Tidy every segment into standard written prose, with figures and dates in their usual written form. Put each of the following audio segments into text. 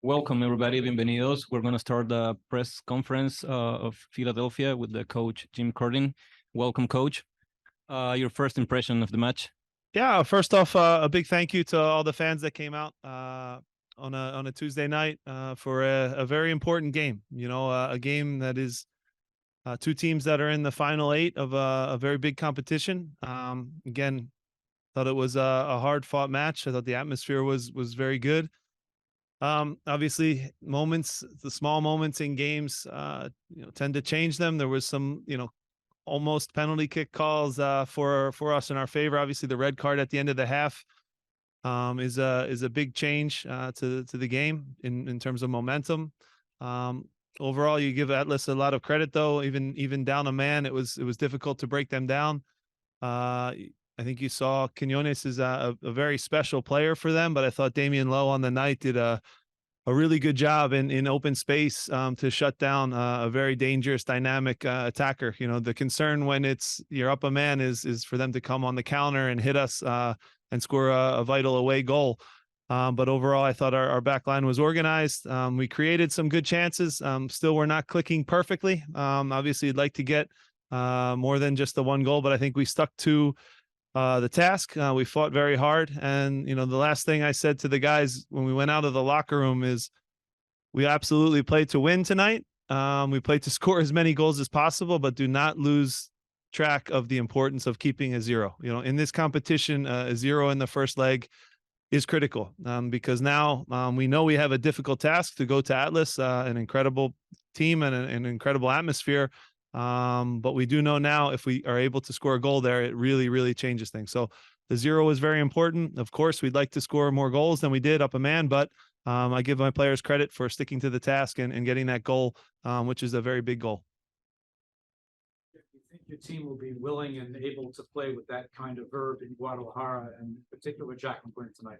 Welcome, everybody. Bienvenidos. We're going to start the press conference of Philadelphia with the coach, Jim Curtin. Welcome, coach. Your first impression of the match? Yeah, first off, a big thank you to all the fans that came out on a Tuesday night for a very important game. You know, a game that is two teams that are in the final eight of a very big competition. Again, thought it was a hard fought match. I thought the atmosphere was very good. Obviously, the small moments in games, tend to change them. There was some, almost penalty kick calls for us in our favor. Obviously, the red card at the end of the half is a big change to the game in terms of momentum. Overall, you give Atlas a lot of credit, though. Even down a man, it was difficult to break them down. I think you saw Quinones is a very special player for them, but I thought Damian Lowe on the night did a really good job in open space to shut down a very dangerous, dynamic attacker. You know, the concern when you're up a man is for them to come on the counter and hit us and score a vital away goal. But overall, I thought our back line was organized. We created some good chances. Still, we're not clicking perfectly. Obviously, you'd like to get more than just the one goal, but I think we stuck to the task. We fought very hard. And, the last thing I said to the guys when we went out of the locker room is we absolutely played to win tonight. We played to score as many goals as possible, but do not lose track of the importance of keeping a zero. In this competition, a zero in the first leg is critical because now we know we have a difficult task to go to Atlas, an incredible team and an incredible atmosphere. But we do know now if we are able to score a goal there, it really, really changes things. So the zero is very important. Of course, we'd like to score more goals than we did up a man, but I give my players credit for sticking to the task and getting that goal, which is a very big goal. Do you think your team will be willing and able to play with that kind of verb in Guadalajara, and in particular Jack McGuinn tonight?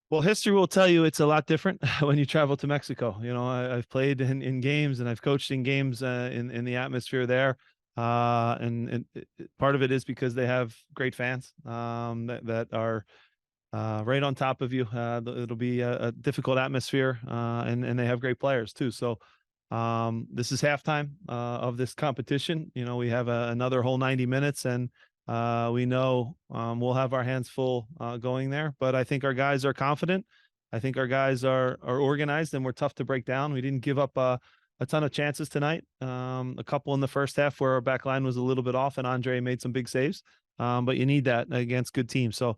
Well, history will tell you it's a lot different when you travel to Mexico. I've played in games and I've coached in games in the atmosphere there. And part of it is because they have great fans that are right on top of you. It'll be a difficult atmosphere, and they have great players too. So this is halftime of this competition. We have another whole 90 minutes, and we know we'll have our hands full going there. But I think our guys are confident. I think our guys are organized, and we're tough to break down. We didn't give up a ton of chances tonight. A couple in the first half where our back line was a little bit off, and Andre made some big saves. But you need that against good teams. So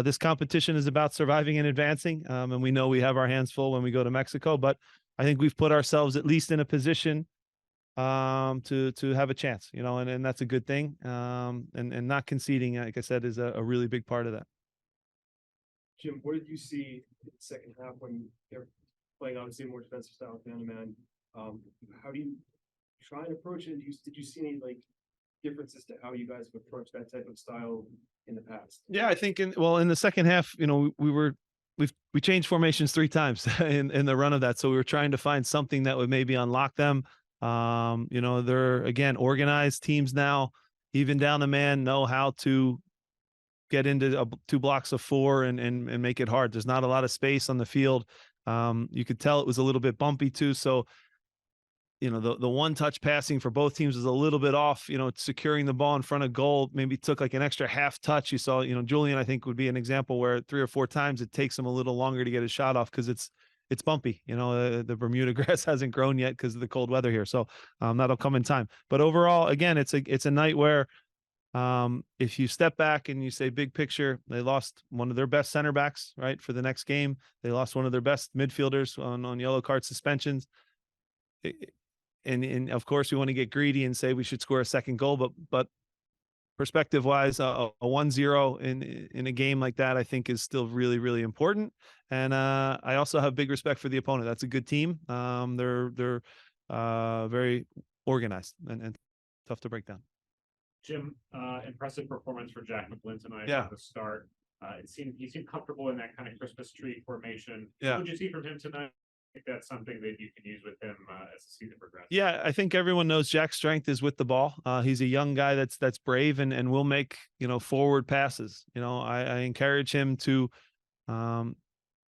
this competition is about surviving and advancing, and we know we have our hands full when we go to Mexico. But I think we've put ourselves at least in a position to have a chance, and that's a good thing. And not conceding, like I said, is a really big part of that. Jim, what did you see in the second half when they're playing obviously a more defensive style man to man? How do you try and approach it? Did you see any differences to how you guys have approached that type of style in the past? Yeah, I think in the second half, we changed formations 3 times in the run of that. So we were trying to find something that would maybe unlock them. They're again organized teams now, even down the man, know how to get into 2 blocks of 4 and make it hard. There's not a lot of space on the field. You could tell it was a little bit bumpy too. So, the one-touch passing for both teams was a little bit off. Securing the ball in front of goal maybe took like an extra half touch. You saw, Julian, I think, would be an example where 3 or 4 times it takes him a little longer to get a shot off because it's bumpy. The Bermuda grass hasn't grown yet because of the cold weather here. So that'll come in time. But overall, again, it's a night where if you step back and you say big picture, they lost one of their best center backs, right, for the next game. They lost one of their best midfielders on yellow card suspensions. And of course, we want to get greedy and say we should score a second goal, but perspective-wise, a 1-0 in a game like that, I think, is still really, really important. And I also have big respect for the opponent. That's a good team. They're very organized and tough to break down. Jim, impressive performance for Jack McGuinn tonight Yeah. at the start. You seemed comfortable in that kind of Christmas tree formation. Yeah. What did you see from him tonight? I think that's something that you can use with him as the season progresses. Yeah, I think everyone knows Jack's strength is with the ball. He's a young guy that's brave and will make forward passes. I encourage him to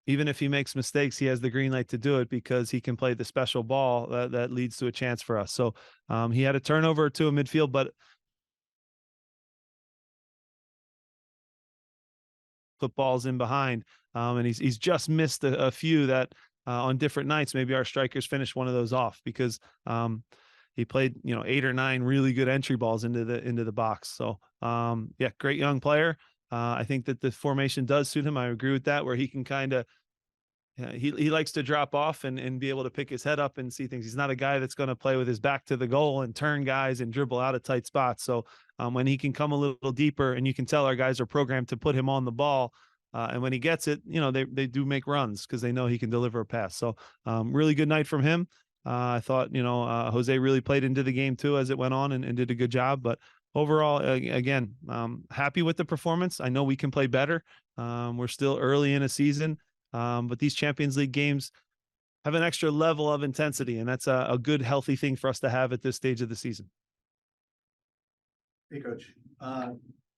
even if he makes mistakes, he has the green light to do it because he can play the special ball that leads to a chance for us. So he had a turnover or two in midfield, but put balls in behind. And he's just missed a few that on different nights, maybe our strikers finish one of those off because he played, 8 or 9 really good entry balls into the box. So yeah, great young player. I think that the formation does suit him. I agree with that, where he can kind of, he likes to drop off and be able to pick his head up and see things. He's not a guy that's going to play with his back to the goal and turn guys and dribble out of tight spots. So when he can come a little deeper, and you can tell our guys are programmed to put him on the ball. And when he gets it, they do make runs because they know he can deliver a pass. So really good night from him. I thought, Jose really played into the game too as it went on and did a good job. But overall, again, happy with the performance. I know we can play better. We're still early in a season, but these Champions League games have an extra level of intensity, and that's a good, healthy thing for us to have at this stage of the season. Hey, Coach.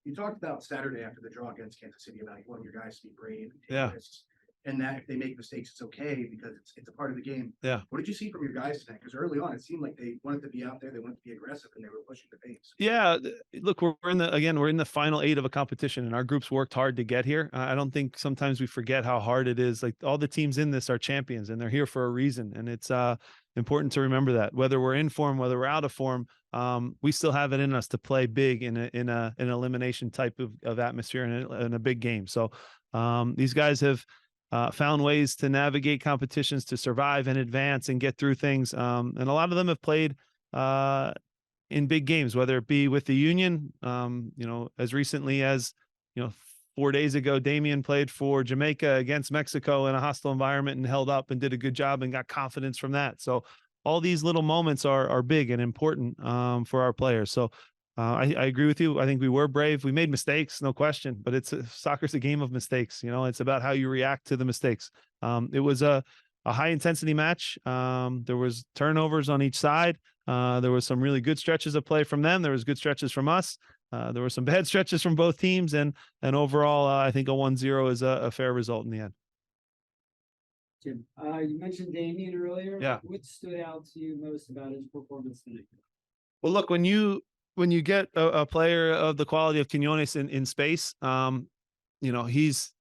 You talked about Saturday after the draw against Kansas City about you wanting your guys to be brave and take risks, and that if they make mistakes, it's okay because it's a part of the game. Yeah. What did you see from your guys tonight? Because early on, it seemed like they wanted to be out there, they wanted to be aggressive, and they were pushing the pace. Yeah, look, we're in the final 8 of a competition, and our group's worked hard to get here. I don't think sometimes we forget how hard it is. Like, all the teams in this are champions, and they're here for a reason, and it's important to remember that. Whether we're in form, whether we're out of form, we still have it in us to play big in an elimination type of atmosphere in a big game. So these guys have found ways to navigate competitions, to survive and advance and get through things. And a lot of them have played in big games, whether it be with the Union, as recently as, 4 days ago, Damian played for Jamaica against Mexico in a hostile environment and held up and did a good job and got confidence from that. So all these little moments are big and important for our players. So I agree with you. I think we were brave. We made mistakes, no question, but soccer's a game of mistakes. It's about how you react to the mistakes. It was a high intensity match. There was turnovers on each side. There was some really good stretches of play from them. There was good stretches from us. There were some bad stretches from both teams, and overall, I think a 1-0 is a fair result in the end. Jim, you mentioned Damian earlier. Yeah. What stood out to you most about his performance tonight? Well, look, when you get a player of the quality of Quinones in space, he's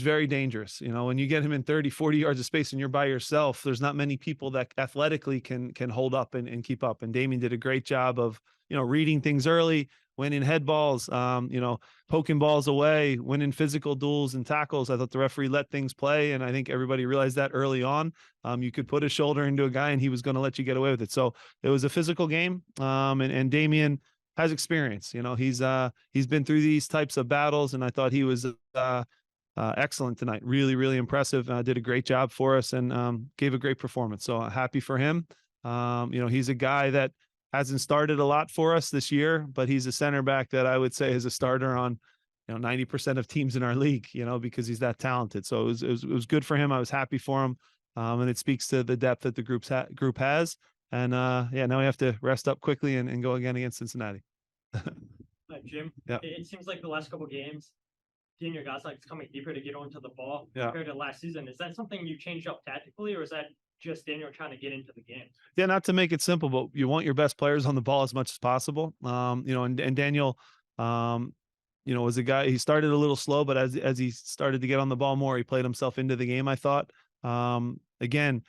very dangerous. When you get him in 30, 40 yards of space and you're by yourself, there's not many people that athletically can hold up and keep up. And Damian did a great job of, reading things early, winning head balls, poking balls away, winning physical duels and tackles. I thought the referee let things play, and I think everybody realized that early on. You could put a shoulder into a guy and he was going to let you get away with it. So it was a physical game, and Damian has experience. He's been through these types of battles, and I thought he was excellent tonight. Really, really impressive. Did a great job for us and gave a great performance. So happy for him. He's a guy that hasn't started a lot for us this year, but he's a center back that I would say is a starter on 90% of teams in our league, because he's that talented. So it was good for him. I was happy for him. And it speaks to the depth that the group has. And now we have to rest up quickly and go again against Cincinnati. Jim, Yeah. it seems like the last couple of games, your guys like coming deeper to get onto the ball Yeah. compared to last season. Is that something you changed up tactically, or is that just Daniel trying to get into the game? Yeah, not to make it simple, but you want your best players on the ball as much as possible. And Daniel, was a guy, he started a little slow, but as he started to get on the ball more, he played himself into the game, I thought. Again,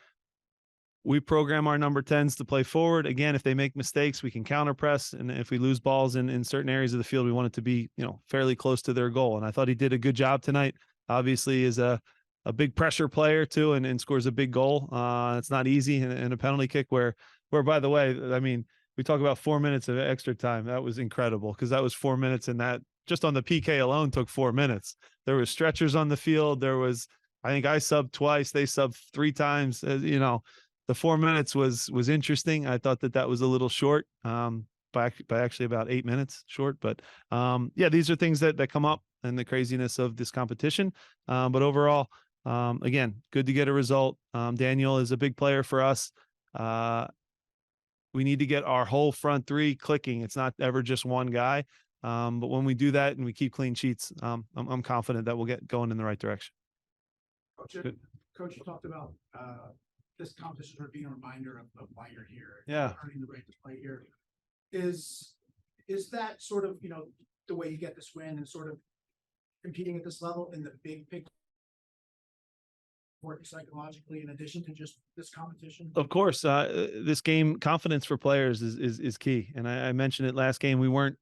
we program our number 10s to play forward. Again, if they make mistakes, we can counter press. And if we lose balls in certain areas of the field, we want it to be, fairly close to their goal. And I thought he did a good job tonight. Obviously is a big pressure player too, and scores a big goal. It's not easy. And a penalty kick where, by the way, I mean, we talk about 4 minutes of extra time. That was incredible because that was 4 minutes, and that just on the PK alone took 4 minutes. There was stretchers on the field. There was, I think I subbed twice. They subbed 3 times. The 4 minutes was interesting. I thought that was a little short, by actually about 8 minutes short. But these are things that come up and the craziness of this competition. But overall, again, good to get a result. Daniel is a big player for us. We need to get our whole front 3 clicking. It's not ever just one guy. But when we do that and we keep clean sheets, I'm confident that we'll get going in the right direction. Coach, Coach, you talked about this competition sort of being a reminder of why you're here. Yeah. Earning the right to play here. Is that sort of, the way you get this win and sort of competing at this level in the big picture? Work psychologically in addition to just this competition? Of course, this game, confidence for players is key. And I mentioned it last game. We weren't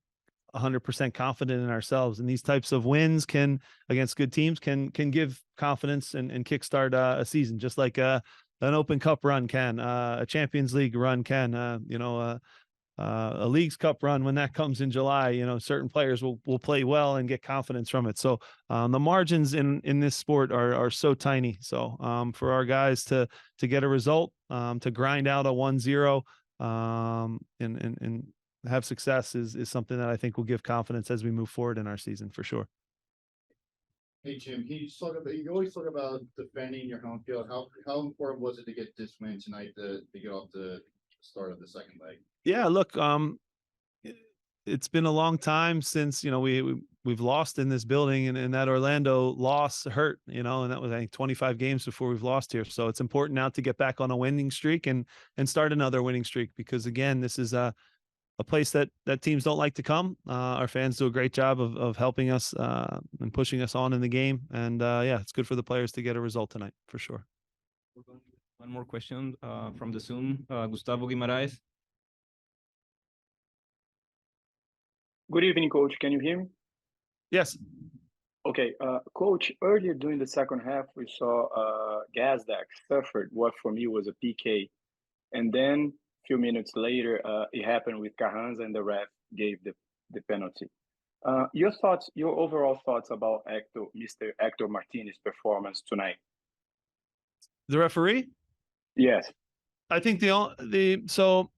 100% confident in ourselves, and these types of wins against good teams can give confidence and kickstart a season, just like an Open Cup run can, a Champions League run can, a Leagues Cup run when that comes in July. Certain players will play well and get confidence from it. So the margins in this sport are so tiny. So for our guys to get a result, to grind out a 1-0, and have success is something that I think will give confidence as we move forward in our season for sure. Hey Jim, you always talk about defending your home field. How important was it to get this win tonight to get off the start of the second leg? Yeah, look, it's been a long time since we've lost in this building, and that Orlando loss hurt, and that was, I think, 25 games before we've lost here. So it's important now to get back on a winning streak and start another winning streak, because again, this is a place that teams don't like to come. Our fans do a great job of helping us and pushing us on in the game. And yeah, it's good for the players to get a result tonight for sure. One more question from the Zoom, Gustavo Guimaraes. Good evening, Coach. Can you hear me? Yes. Okay, Coach, earlier during the second half, we saw Gazdak suffered what for me was a PK. And then a few minutes later, it happened with Carranza, and the ref gave the penalty. Your overall thoughts about Mr. Hector Martinez's performance tonight? The referee? Yes. I think so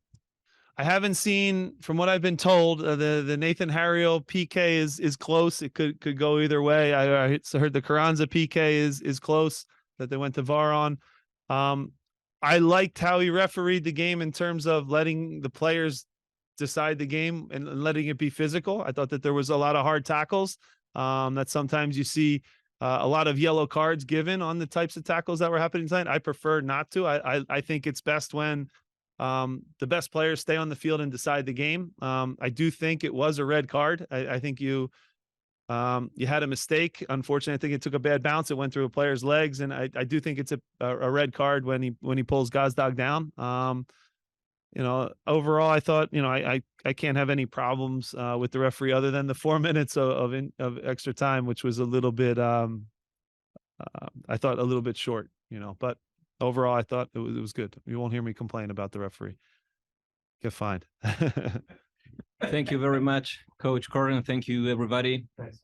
I haven't seen, from what I've been told, the Nathan Harriel PK is close. It could go either way. I heard the Carranza PK is close, that they went to VAR on. I liked how he refereed the game in terms of letting the players decide the game and letting it be physical. I thought that there was a lot of hard tackles, that sometimes you see a lot of yellow cards given on the types of tackles that were happening tonight. I prefer not to. I think it's best when the best players stay on the field and decide the game. I do think it was a red card. I think you had a mistake. Unfortunately, I think it took a bad bounce. It went through a player's legs, and I do think it's a red card when he pulls Gazdag down. Overall, I thought, I can't have any problems with the referee other than the 4 minutes of extra time, which was a little bit, I thought a little bit short, but overall, I thought it was good. You won't hear me complain about the referee. Get fined. Thank you very much, Coach Curtin. Thank you, everybody. Thanks.